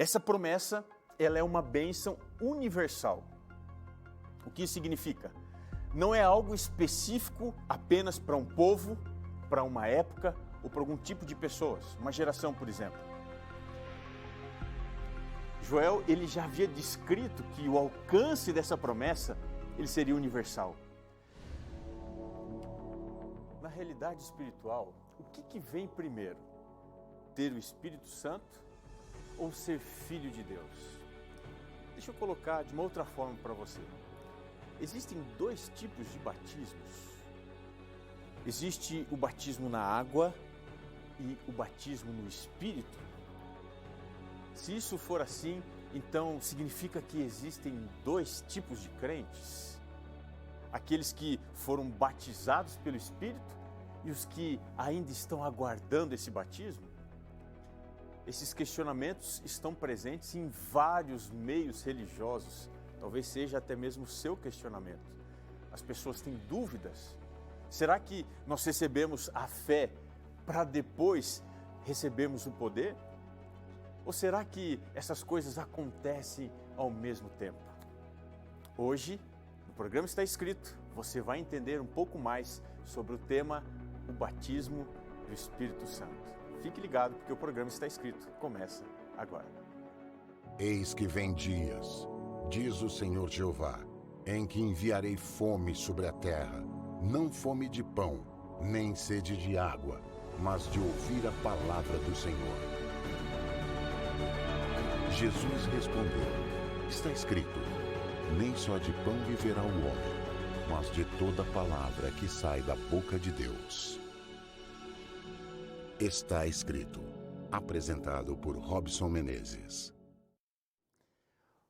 Essa promessa, ela é uma bênção universal. O que isso significa? Não é algo específico apenas para um povo, para uma época ou para algum tipo de pessoas, uma geração, por exemplo. Joel, ele já havia descrito que o alcance dessa promessa, ele seria universal. Na realidade espiritual, o que vem primeiro? Ter o Espírito Santo ou ser filho de Deus? Deixa eu colocar de uma outra forma para você. Existem dois tipos de batismos. Existe o batismo na água e o batismo no Espírito. Se isso for assim, então significa que existem dois tipos de crentes. Aqueles que foram batizados pelo Espírito e os que ainda estão aguardando esse batismo. Esses questionamentos estão presentes em vários meios religiosos. Talvez seja até mesmo o seu questionamento. As pessoas têm dúvidas. Será que nós recebemos a fé para depois recebermos o poder? Ou será que essas coisas acontecem ao mesmo tempo? Hoje, no programa Está Escrito, você vai entender um pouco mais sobre o tema o batismo do Espírito Santo. Fique ligado porque o programa Está Escrito começa agora. Eis que vem dias, diz o Senhor Jeová, em que enviarei fome sobre a terra, não fome de pão, nem sede de água, mas de ouvir a palavra do Senhor. Jesus respondeu, está escrito, nem só de pão viverá o homem, mas de toda palavra que sai da boca de Deus. Está escrito, apresentado por Robson Menezes.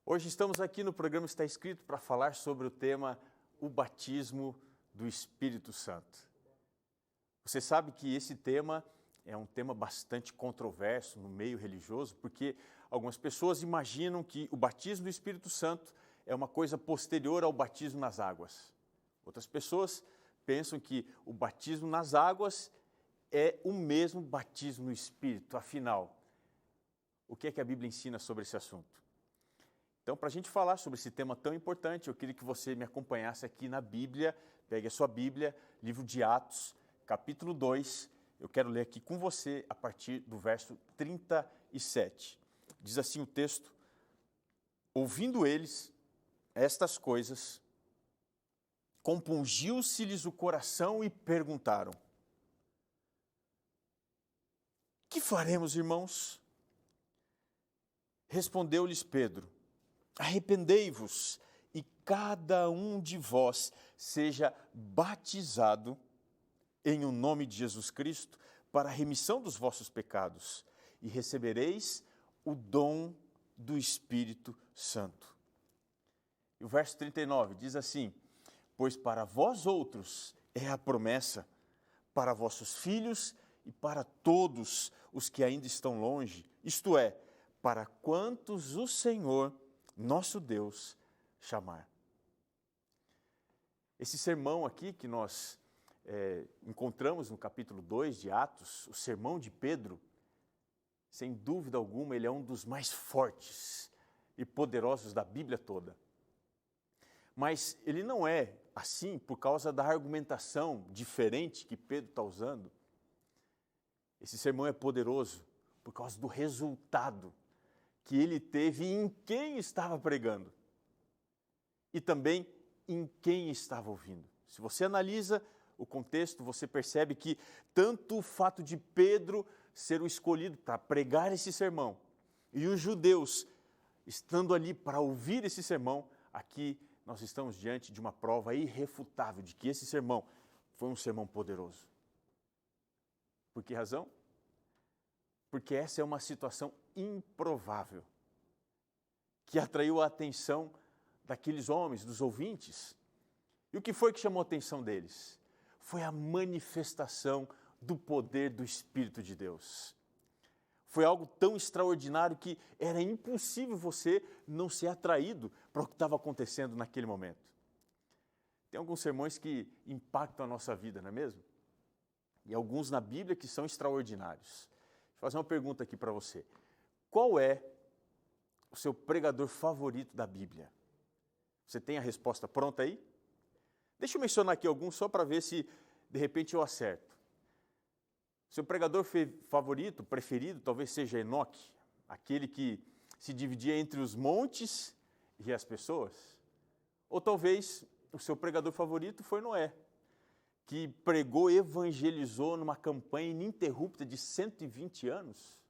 Hoje estamos aqui no programa Está Escrito para falar sobre o tema o batismo do Espírito Santo. Você sabe que esse tema é um tema bastante controverso no meio religioso, porque algumas pessoas imaginam que o batismo do Espírito Santo é uma coisa posterior ao batismo nas águas. Outras pessoas pensam que o batismo nas águas é o mesmo batismo no Espírito. Afinal, o que é que a Bíblia ensina sobre esse assunto? Então, para a gente falar sobre esse tema tão importante, eu queria que você me acompanhasse aqui na Bíblia. Pegue a sua Bíblia, livro de Atos, capítulo 2. Eu quero ler aqui com você a partir do verso 37. Diz assim o texto: ouvindo eles estas coisas, compungiu-se-lhes o coração e perguntaram: que faremos, irmãos? Respondeu-lhes Pedro: arrependei-vos e cada um de vós seja batizado em o nome de Jesus Cristo para a remissão dos vossos pecados e recebereis o dom do Espírito Santo. E o verso 39 diz assim: pois para vós outros é a promessa, para vossos filhos e para todos os que ainda estão longe, isto é, para quantos o Senhor, nosso Deus, chamar. Esse sermão aqui que nós encontramos no capítulo 2 de Atos, o sermão de Pedro, sem dúvida alguma, ele é um dos mais fortes e poderosos da Bíblia toda. Mas ele não é assim por causa da argumentação diferente que Pedro está usando. Esse sermão é poderoso por causa do resultado que ele teve em quem estava pregando e também em quem estava ouvindo. Se você analisa o contexto, você percebe que tanto o fato de Pedro ser o escolhido para pregar esse sermão e os judeus estando ali para ouvir esse sermão, aqui nós estamos diante de uma prova irrefutável de que esse sermão foi um sermão poderoso. Por que razão? Porque essa é uma situação improvável que atraiu a atenção daqueles homens, dos ouvintes. E o que foi que chamou a atenção deles? Foi a manifestação do poder do Espírito de Deus. Foi algo tão extraordinário que era impossível você não ser atraído para o que estava acontecendo naquele momento. Tem alguns sermões que impactam a nossa vida, não é mesmo? E alguns na Bíblia que são extraordinários. Vou fazer uma pergunta aqui para você. Qual é o seu pregador favorito da Bíblia? Você tem a resposta pronta aí? Deixa eu mencionar aqui alguns só para ver se de repente eu acerto. Seu pregador favorito, preferido, talvez seja Enoque, aquele que se dividia entre os montes e as pessoas. Ou talvez o seu pregador favorito foi Noé, que pregou, evangelizou numa campanha ininterrupta de 120 anos.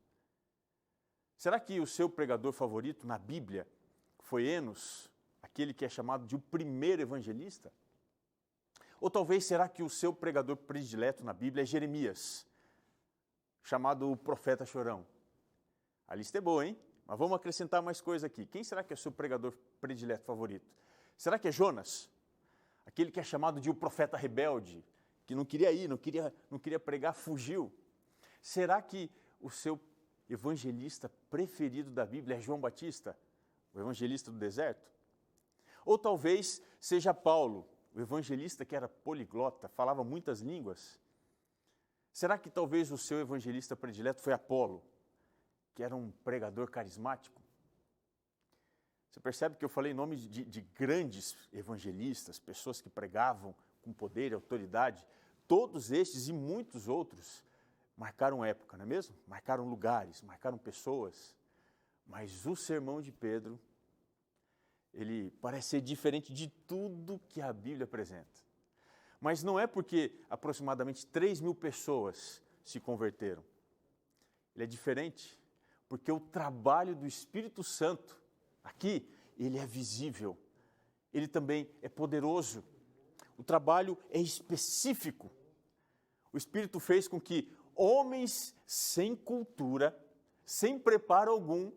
Será que o seu pregador favorito na Bíblia foi Enos, aquele que é chamado de o primeiro evangelista? Ou talvez será que o seu pregador predileto na Bíblia é Jeremias, chamado o profeta chorão? A lista é boa, hein? Mas vamos acrescentar mais coisa aqui. Quem será que é o seu pregador predileto favorito? Será que é Jonas? Aquele que é chamado de o profeta rebelde, que não queria ir, não queria pregar, fugiu. Será que o seu evangelista preferido da Bíblia é João Batista, o evangelista do deserto? Ou talvez seja Paulo, o evangelista que era poliglota, falava muitas línguas. Será que talvez o seu evangelista predileto foi Apolo, que era um pregador carismático? Você percebe que eu falei nomes de grandes evangelistas, pessoas que pregavam com poder e autoridade. Todos estes e muitos outros marcaram época, não é mesmo? Marcaram lugares, marcaram pessoas. Mas o sermão de Pedro, ele parece ser diferente de tudo que a Bíblia apresenta. Mas não é porque aproximadamente 3.000 pessoas se converteram. Ele é diferente porque o trabalho do Espírito Santo, aqui, ele é visível. Ele também é poderoso. O trabalho é específico. O Espírito fez com que homens sem cultura, sem preparo algum,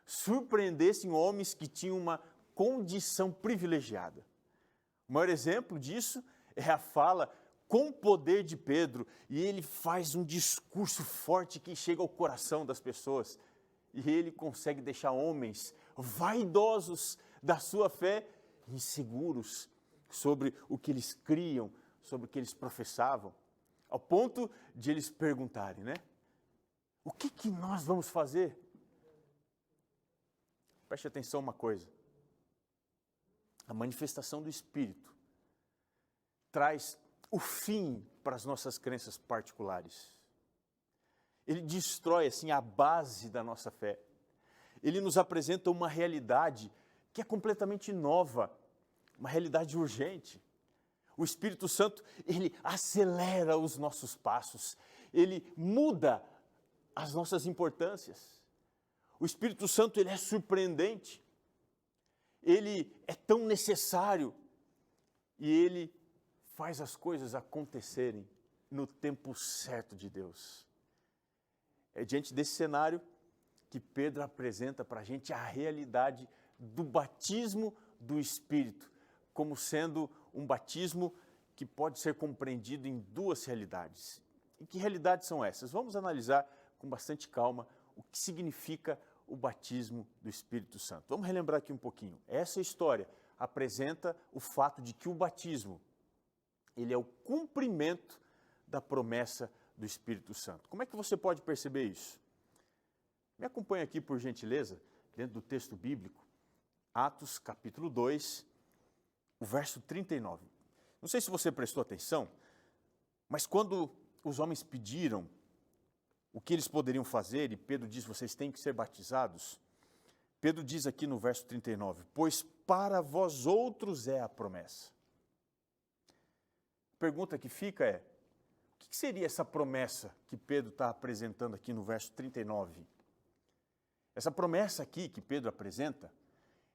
surpreendessem homens que tinham uma condição privilegiada. O maior exemplo disso é a fala com poder de Pedro, e ele faz um discurso forte que chega ao coração das pessoas, e ele consegue deixar homens vaidosos da sua fé, inseguros sobre o que eles criam, sobre o que eles professavam, ao ponto de eles perguntarem, né? O que nós vamos fazer? Preste atenção uma coisa. A manifestação do Espírito traz o fim para as nossas crenças particulares. Ele destrói, assim, a base da nossa fé. Ele nos apresenta uma realidade que é completamente nova, uma realidade urgente. O Espírito Santo, ele acelera os nossos passos, ele muda as nossas importâncias. O Espírito Santo, ele é surpreendente, ele é tão necessário e ele faz as coisas acontecerem no tempo certo de Deus. É diante desse cenário que Pedro apresenta para a gente a realidade do batismo do Espírito, como sendo um batismo que pode ser compreendido em duas realidades. E que realidades são essas? Vamos analisar com bastante calma o que significa o batismo do Espírito Santo. Vamos relembrar aqui um pouquinho. Essa história apresenta o fato de que o batismo, ele é o cumprimento da promessa do Espírito Santo. Como é que você pode perceber isso? Me acompanha aqui, por gentileza, dentro do texto bíblico, Atos capítulo 2, o verso 39. Não sei se você prestou atenção, mas quando os homens pediram o que eles poderiam fazer, e Pedro diz, vocês têm que ser batizados, Pedro diz aqui no verso 39, pois para vós outros é a promessa. A pergunta que fica é, o que seria essa promessa que Pedro está apresentando aqui no verso 39? Essa promessa aqui que Pedro apresenta,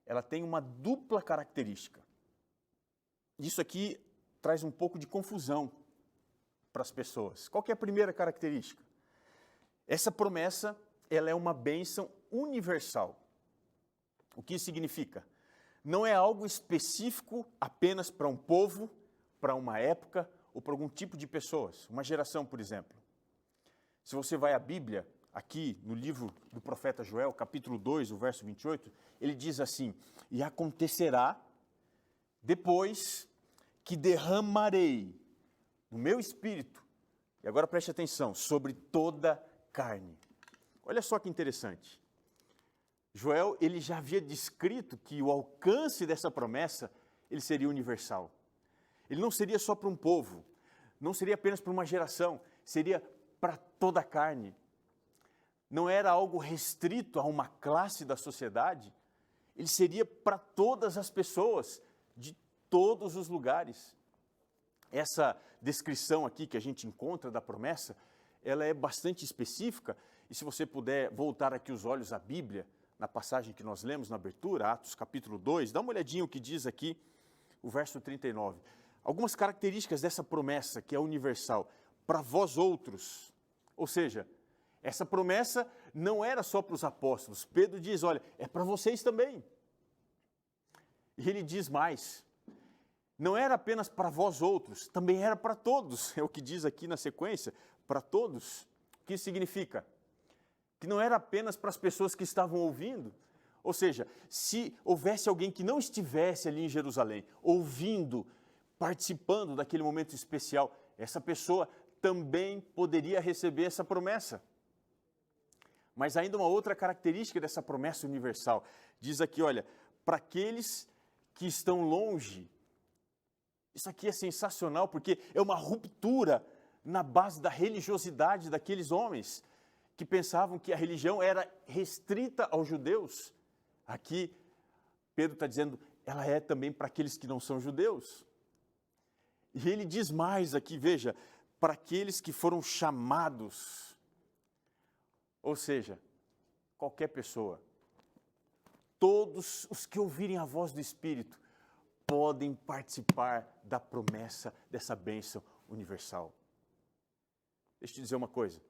ela tem uma dupla característica. Isso aqui traz um pouco de confusão para as pessoas. Qual que é a primeira característica? Essa promessa, ela é uma bênção universal. O que isso significa? Não é algo específico apenas para um povo, para uma época ou para algum tipo de pessoas, uma geração, por exemplo. Se você vai à Bíblia, aqui no livro do profeta Joel, capítulo 2, o verso 28, ele diz assim, e acontecerá depois que derramarei o meu espírito, e agora preste atenção, sobre toda carne. Olha só que interessante. Joel, ele já havia descrito que o alcance dessa promessa, ele seria universal. Ele não seria só para um povo, não seria apenas para uma geração, seria para toda a carne. Não era algo restrito a uma classe da sociedade, ele seria para todas as pessoas, de todos os lugares. Essa descrição aqui que a gente encontra da promessa, ela é bastante específica, e se você puder voltar aqui os olhos à Bíblia, na passagem que nós lemos na abertura, Atos capítulo 2, dá uma olhadinha o que diz aqui, o verso 39. Algumas características dessa promessa que é universal, para vós outros. Ou seja, essa promessa não era só para os apóstolos. Pedro diz, olha, é para vocês também. E ele diz mais, não era apenas para vós outros, também era para todos. É o que diz aqui na sequência, para todos. O que isso significa? Que não era apenas para as pessoas que estavam ouvindo. Ou seja, se houvesse alguém que não estivesse ali em Jerusalém, ouvindo, participando daquele momento especial, essa pessoa também poderia receber essa promessa. Mas ainda uma outra característica dessa promessa universal. Diz aqui, olha, para aqueles que estão longe. Isso aqui é sensacional, porque é uma ruptura na base da religiosidade daqueles homens que pensavam que a religião era restrita aos judeus. Aqui, Pedro está dizendo, ela é também para aqueles que não são judeus. E ele diz mais aqui, veja, para aqueles que foram chamados. Ou seja, qualquer pessoa, todos os que ouvirem a voz do Espírito, podem participar da promessa dessa bênção universal. Deixa eu te dizer uma coisa.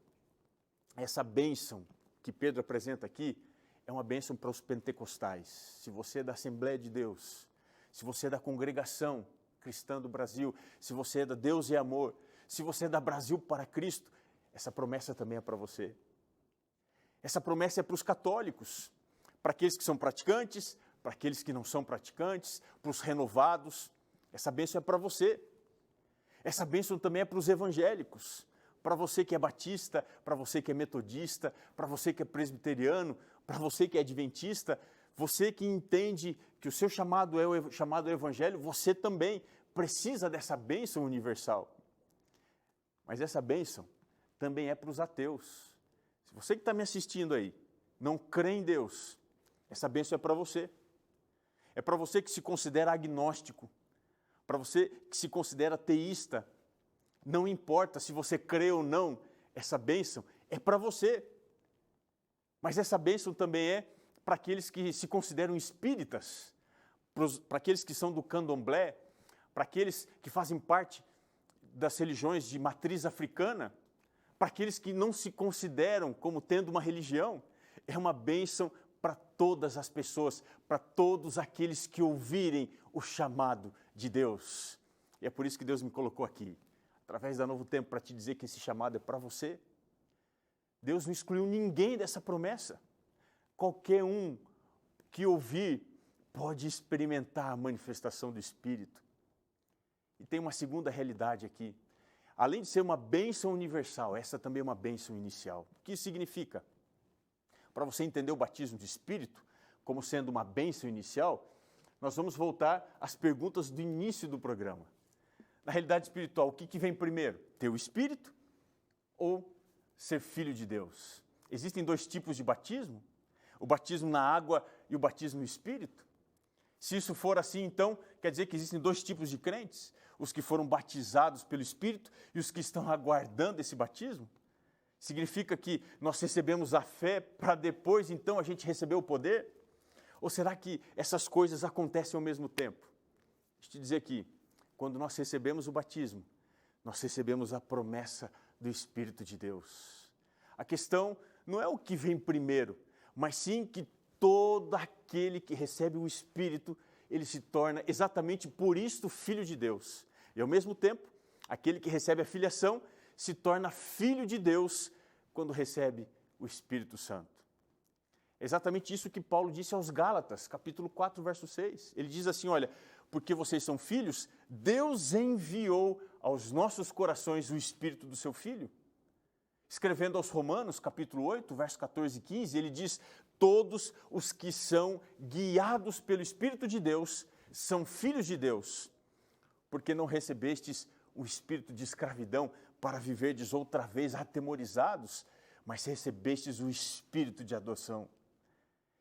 Essa bênção que Pedro apresenta aqui é uma bênção para os pentecostais. Se você é da Assembleia de Deus, se você é da Congregação Cristã do Brasil, se você é da Deus e Amor, se você é da Brasil para Cristo, essa promessa também é para você. Essa promessa é para os católicos, para aqueles que são praticantes, para aqueles que não são praticantes, para os renovados. Essa bênção é para você. Essa bênção também é para os evangélicos. Para você que é batista, para você que é metodista, para você que é presbiteriano, para você que é adventista, você que entende que o seu chamado é o chamado ao evangelho, você também precisa dessa bênção universal. Mas essa bênção também é para os ateus. Se você que está me assistindo aí, não crê em Deus, essa bênção é para você. É para você que se considera agnóstico, para você que se considera teísta. Não importa se você crê ou não, essa bênção é para você. Mas essa bênção também é para aqueles que se consideram espíritas, para aqueles que são do candomblé, para aqueles que fazem parte das religiões de matriz africana, para aqueles que não se consideram como tendo uma religião. É uma bênção para todas as pessoas, para todos aqueles que ouvirem o chamado de Deus. E é por isso que Deus me colocou aqui, através da Novo Tempo, para te dizer que esse chamado é para você. Deus não excluiu ninguém dessa promessa. Qualquer um que ouvir pode experimentar a manifestação do Espírito. E tem uma segunda realidade aqui. Além de ser uma bênção universal, essa também é uma bênção inicial. O que isso significa? Para você entender o batismo de Espírito como sendo uma bênção inicial, nós vamos voltar às perguntas do início do programa. Na realidade espiritual, o que vem primeiro? Ter o Espírito ou ser filho de Deus? Existem dois tipos de batismo, o batismo na água e o batismo no Espírito. Se isso for assim, então, quer dizer que existem dois tipos de crentes, os que foram batizados pelo Espírito e os que estão aguardando esse batismo? Significa que nós recebemos a fé para depois, então, a gente receber o poder? Ou será que essas coisas acontecem ao mesmo tempo? Deixa eu te dizer aqui, quando nós recebemos o batismo, nós recebemos a promessa do Espírito de Deus. A questão não é o que vem primeiro, mas sim que todo aquele que recebe o Espírito, ele se torna exatamente por isto filho de Deus. E ao mesmo tempo, aquele que recebe a filiação se torna filho de Deus quando recebe o Espírito Santo. É exatamente isso que Paulo disse aos Gálatas, capítulo 4, verso 6. Ele diz assim, olha, porque vocês são filhos, Deus enviou aos nossos corações o Espírito do seu Filho. Escrevendo aos Romanos, capítulo 8, verso 14 e 15, ele diz: todos os que são guiados pelo Espírito de Deus são filhos de Deus, porque não recebestes o espírito de escravidão para viverdes outra vez atemorizados, mas recebestes o espírito de adoção.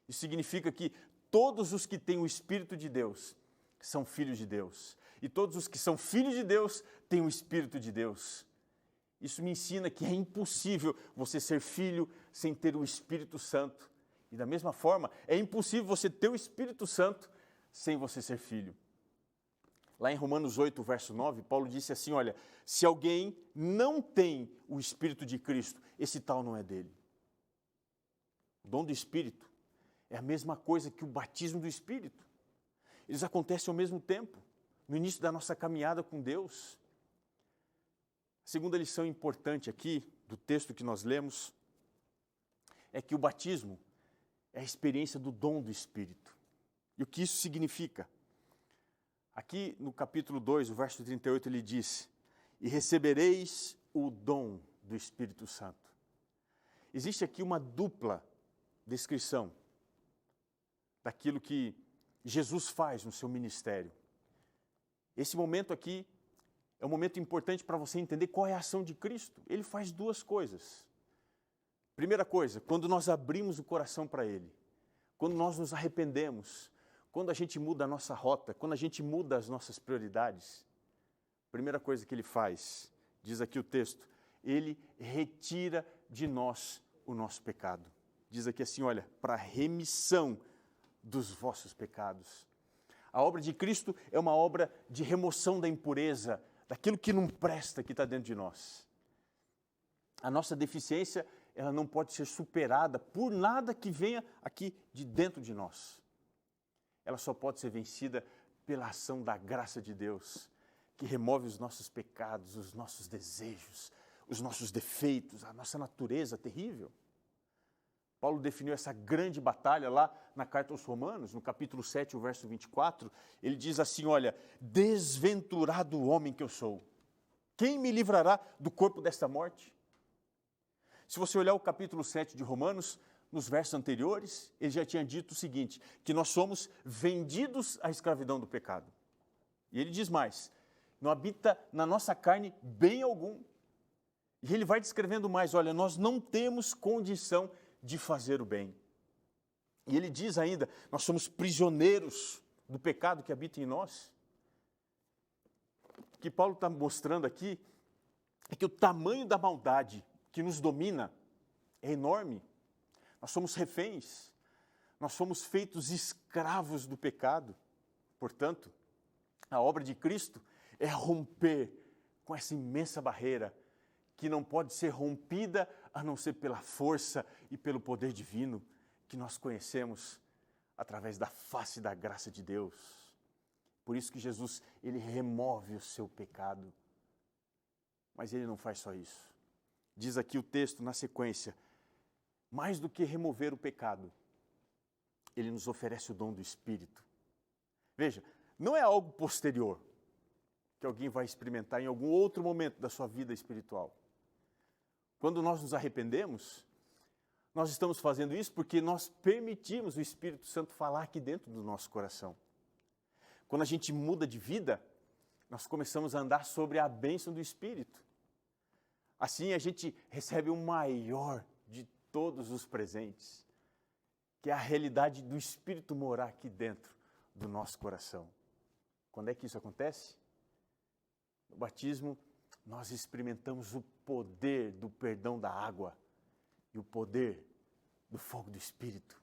Isso significa que todos os que têm o Espírito de Deus são filhos de Deus. E todos os que são filhos de Deus têm o Espírito de Deus. Isso me ensina que é impossível você ser filho sem ter o Espírito Santo. E da mesma forma, é impossível você ter o Espírito Santo sem você ser filho. Lá em Romanos 8, verso 9, Paulo disse assim, olha, se alguém não tem o Espírito de Cristo, esse tal não é dele. O dom do Espírito é a mesma coisa que o batismo do Espírito. Eles acontecem ao mesmo tempo, no início da nossa caminhada com Deus. A segunda lição importante aqui, do texto que nós lemos, é que o batismo é a experiência do dom do Espírito. E o que isso significa? Aqui no capítulo 2, o verso 38, ele diz, e recebereis o dom do Espírito Santo. Existe aqui uma dupla descrição daquilo que Jesus faz no seu ministério. Esse momento aqui é um momento importante para você entender qual é a ação de Cristo. Ele faz duas coisas. Primeira coisa, quando nós abrimos o coração para Ele, quando nós nos arrependemos, quando a gente muda a nossa rota, quando a gente muda as nossas prioridades, a primeira coisa que Ele faz, diz aqui o texto, Ele retira de nós o nosso pecado. Diz aqui assim, olha, para remissão dos vossos pecados. A obra de Cristo é uma obra de remoção da impureza, daquilo que não presta, que está dentro de nós. A nossa deficiência, ela não pode ser superada por nada que venha aqui de dentro de nós. Ela só pode ser vencida pela ação da graça de Deus, que remove os nossos pecados, os nossos desejos, os nossos defeitos, a nossa natureza terrível. Paulo definiu essa grande batalha lá na carta aos Romanos, no capítulo 7, o verso 24, ele diz assim, olha, desventurado homem que eu sou, quem me livrará do corpo desta morte? Se você olhar o capítulo 7 de Romanos, nos versos anteriores, ele já tinha dito o seguinte, que nós somos vendidos à escravidão do pecado. E ele diz mais, não habita na nossa carne bem algum. E ele vai descrevendo mais, olha, nós não temos condição de fazer o bem. E ele diz ainda, nós somos prisioneiros do pecado que habita em nós. O que Paulo está mostrando aqui é que o tamanho da maldade que nos domina é enorme. Nós somos reféns, nós somos feitos escravos do pecado. Portanto, a obra de Cristo é romper com essa imensa barreira que não pode ser rompida a não ser pela força e pelo poder divino que nós conhecemos através da face da graça de Deus. Por isso que Jesus, ele remove o seu pecado. Mas ele não faz só isso. Diz aqui o texto na sequência, mais do que remover o pecado, ele nos oferece o dom do Espírito. Veja, não é algo posterior, que alguém vai experimentar em algum outro momento da sua vida espiritual. Quando nós nos arrependemos, nós estamos fazendo isso porque nós permitimos o Espírito Santo falar aqui dentro do nosso coração. Quando a gente muda de vida, nós começamos a andar sobre a bênção do Espírito. Assim a gente recebe o maior de todos os presentes, que é a realidade do Espírito morar aqui dentro do nosso coração. Quando é que isso acontece? No batismo, nós experimentamos o poder do perdão da água e o poder do fogo do Espírito.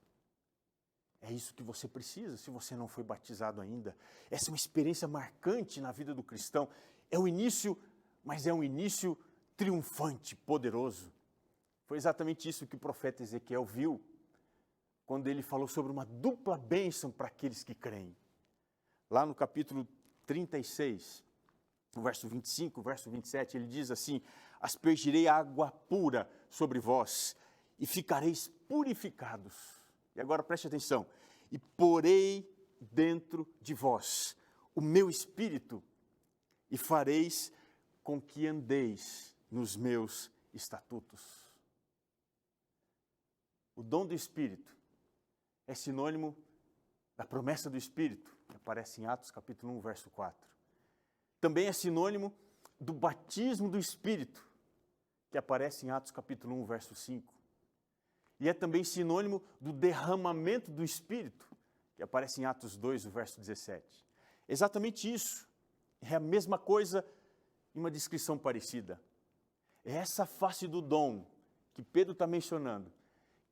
É isso que você precisa, se você não foi batizado ainda. Essa é uma experiência marcante na vida do cristão. É o início, mas é um início triunfante, poderoso. Foi exatamente isso que o profeta Ezequiel viu, quando ele falou sobre uma dupla bênção para aqueles que creem. Lá no capítulo 36, no verso 25, verso 27, ele diz assim, aspergirei água pura sobre vós e ficareis purificados. E agora preste atenção, e porei dentro de vós o meu espírito e fareis com que andeis nos meus estatutos. O dom do Espírito é sinônimo da promessa do Espírito, que aparece em Atos capítulo 1, verso 4. Também é sinônimo do batismo do Espírito, que aparece em Atos capítulo 1, verso 5. E é também sinônimo do derramamento do Espírito, que aparece em Atos 2, o verso 17. Exatamente isso. É a mesma coisa em uma descrição parecida. É essa face do dom que Pedro está mencionando,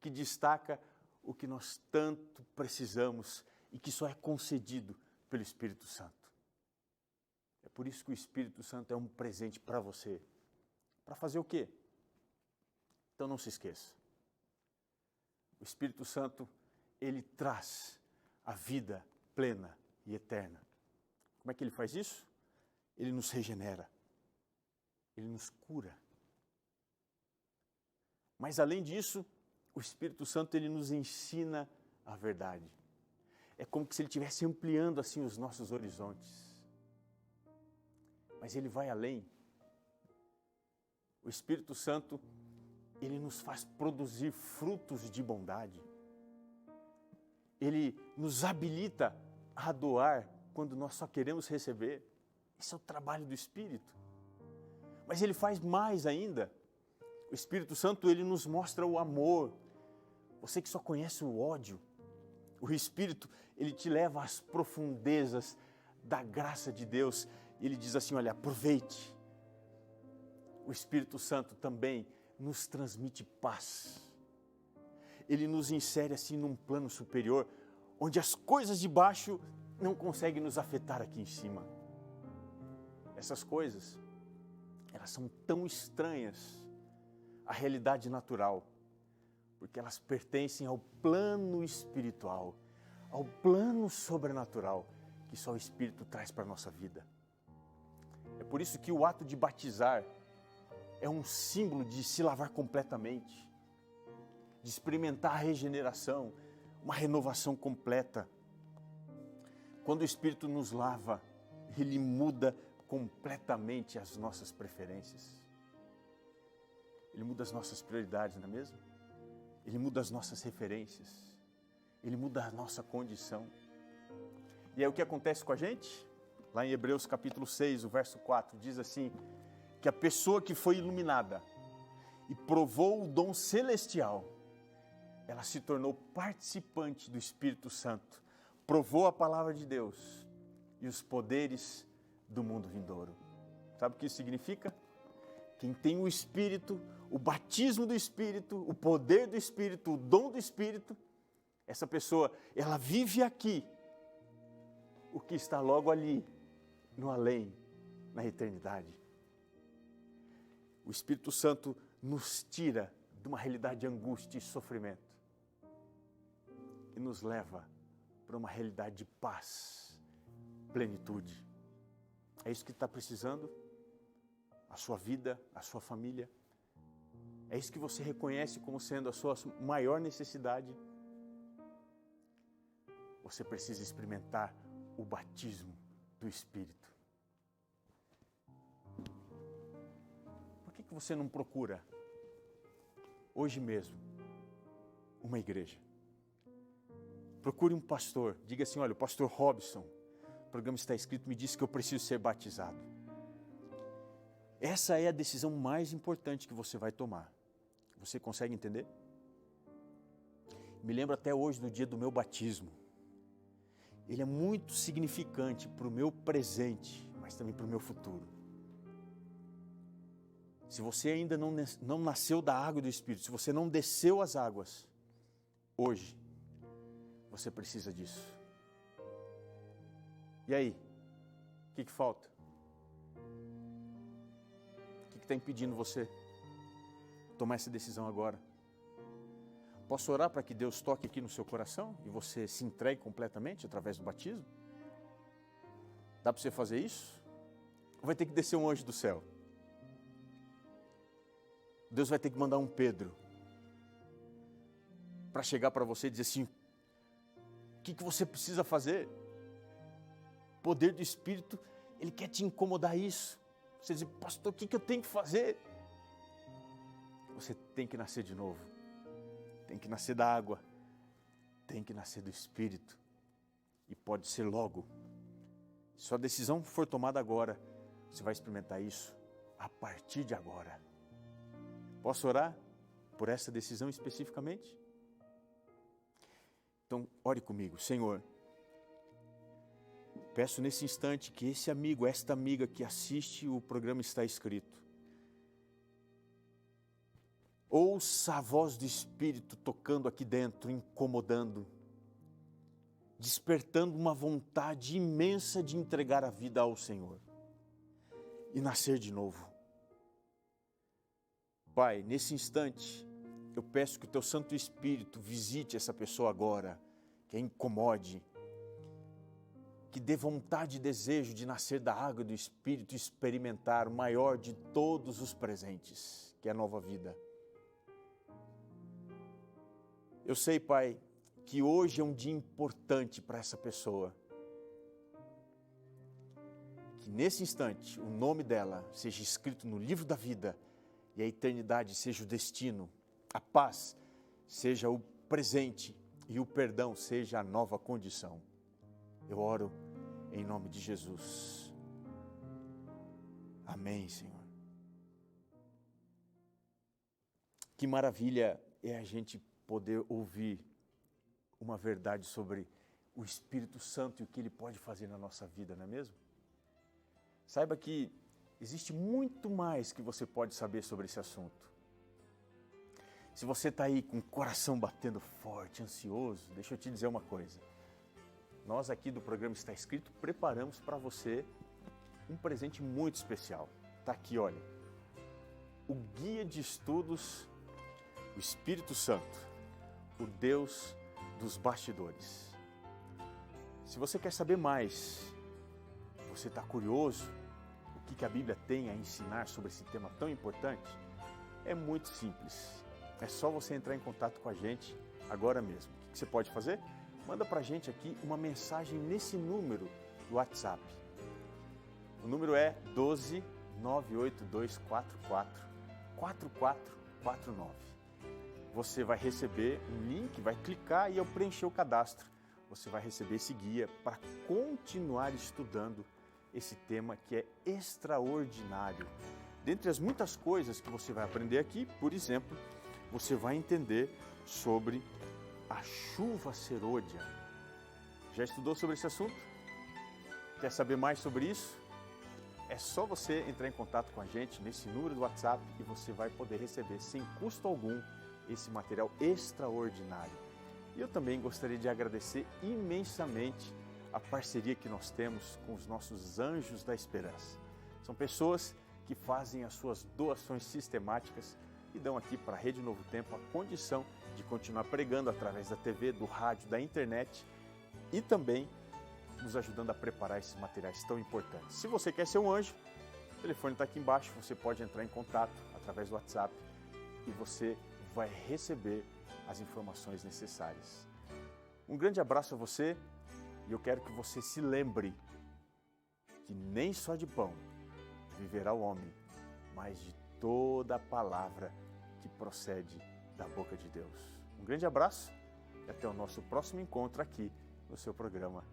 que destaca o que nós tanto precisamos e que só é concedido pelo Espírito Santo. É por isso que o Espírito Santo é um presente para você. Para fazer o quê? Então não se esqueça. O Espírito Santo, ele traz a vida plena e eterna. Como é que ele faz isso? Ele nos regenera. Ele nos cura. Mas além disso, o Espírito Santo, ele nos ensina a verdade. É como se ele estivesse ampliando assim os nossos horizontes. Mas ele vai além. O Espírito Santo, ele nos faz produzir frutos de bondade. Ele nos habilita a doar quando nós só queremos receber. Esse é o trabalho do Espírito. Mas ele faz mais ainda. O Espírito Santo, ele nos mostra o amor. Você que só conhece o ódio, o Espírito, ele te leva às profundezas da graça de Deus. E ele diz assim, olha, aproveite. O Espírito Santo também nos transmite paz. Ele nos insere assim num plano superior, onde as coisas de baixo não conseguem nos afetar aqui em cima. Essas coisas, elas são tão estranhas à realidade natural, porque elas pertencem ao plano espiritual, ao plano sobrenatural que só o Espírito traz para a nossa vida. É por isso que o ato de batizar é um símbolo de se lavar completamente, de experimentar a regeneração, uma renovação completa. Quando o Espírito nos lava, ele muda completamente as nossas preferências. Ele muda as nossas prioridades, não é mesmo? Ele muda as nossas referências. Ele muda a nossa condição. E aí o que acontece com a gente? Lá em Hebreus capítulo 6, o verso 4, diz assim, que a pessoa que foi iluminada e provou o dom celestial, ela se tornou participante do Espírito Santo, provou a palavra de Deus e os poderes do mundo vindouro. Sabe o que isso significa? Quem tem o Espírito, o batismo do Espírito, o poder do Espírito, o dom do Espírito, essa pessoa, ela vive aqui o que está logo ali, no além, na eternidade. O Espírito Santo nos tira de uma realidade de angústia e sofrimento e nos leva para uma realidade de paz, plenitude. É isso que está precisando? A sua vida, a sua família? É isso que você reconhece como sendo a sua maior necessidade? Você precisa experimentar o batismo do Espírito. Por que você não procura, hoje mesmo, uma igreja? Procure um pastor, diga assim, olha, o pastor Robson, o programa está escrito, me disse que eu preciso ser batizado. Essa é a decisão mais importante que você vai tomar. Você consegue entender? Me lembro até hoje do dia do meu batismo. Ele é muito significante para o meu presente, mas também para o meu futuro. Se você ainda não nasceu da água do Espírito, se você não desceu as águas, hoje, você precisa disso. E aí? O que falta? O que está impedindo você tomar essa decisão agora? Posso orar para que Deus toque aqui no seu coração e você se entregue completamente através do batismo? Dá para você fazer isso? Ou vai ter que descer um anjo do céu? Deus vai ter que mandar um Pedro para chegar para você e dizer assim, o que você precisa fazer? O poder do Espírito, ele quer te incomodar isso. Você diz, pastor, o que eu tenho que fazer? você tem que nascer de novo. Tem que nascer da água, tem que nascer do Espírito. E pode ser logo. Se a decisão for tomada agora, você vai experimentar isso a partir de agora. Posso orar por essa decisão especificamente? Então, ore comigo. Senhor, peço nesse instante que esse amigo, esta amiga que assiste o programa Está Escrito, ouça a voz do Espírito tocando aqui dentro, incomodando, despertando uma vontade imensa de entregar a vida ao Senhor e nascer de novo. Pai, nesse instante, eu peço que o Teu Santo Espírito visite essa pessoa agora, que a incomode, que dê vontade e desejo de nascer da água do Espírito e experimentar o maior de todos os presentes, que é a nova vida. Eu sei, Pai, que hoje é um dia importante para essa pessoa. Que nesse instante o nome dela seja escrito no livro da vida e a eternidade seja o destino, a paz seja o presente e o perdão seja a nova condição. Eu oro em nome de Jesus. Amém, Senhor. Que maravilha é a gente poder ouvir uma verdade sobre o Espírito Santo e o que Ele pode fazer na nossa vida, não é mesmo? Saiba que existe muito mais que você pode saber sobre esse assunto. Se você está aí com o coração batendo forte, ansioso, deixa eu te dizer uma coisa. Nós aqui do programa Está Escrito preparamos para você um presente muito especial. Está aqui, olha, o Guia de Estudos, o Espírito Santo, o Deus dos bastidores. Se você quer saber mais, você está curioso, o que a Bíblia tem a ensinar sobre esse tema tão importante, é muito simples. É só você entrar em contato com a gente agora mesmo. O que você pode fazer? Manda para a gente aqui uma mensagem nesse número do WhatsApp. O número é 12 98244 4449. Você vai receber um link, vai clicar e ao preencher o cadastro, você vai receber esse guia para continuar estudando esse tema que é extraordinário. Dentre as muitas coisas que você vai aprender aqui, por exemplo, você vai entender sobre a chuva serôdia. Já estudou sobre esse assunto? Quer saber mais sobre isso? É só você entrar em contato com a gente nesse número do WhatsApp e você vai poder receber sem custo algum esse material extraordinário. E eu também gostaria de agradecer imensamente a parceria que nós temos com os nossos Anjos da Esperança. São pessoas que fazem as suas doações sistemáticas e dão aqui para a Rede Novo Tempo a condição de continuar pregando através da TV, do rádio, da internet e também nos ajudando a preparar esses materiais tão importantes. Se você quer ser um anjo, o telefone está aqui embaixo, você pode entrar em contato através do WhatsApp e você vai receber as informações necessárias. Um grande abraço a você e eu quero que você se lembre que nem só de pão viverá o homem, mas de toda a palavra que procede da boca de Deus. Um grande abraço e até o nosso próximo encontro aqui no seu programa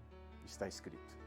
Está Escrito.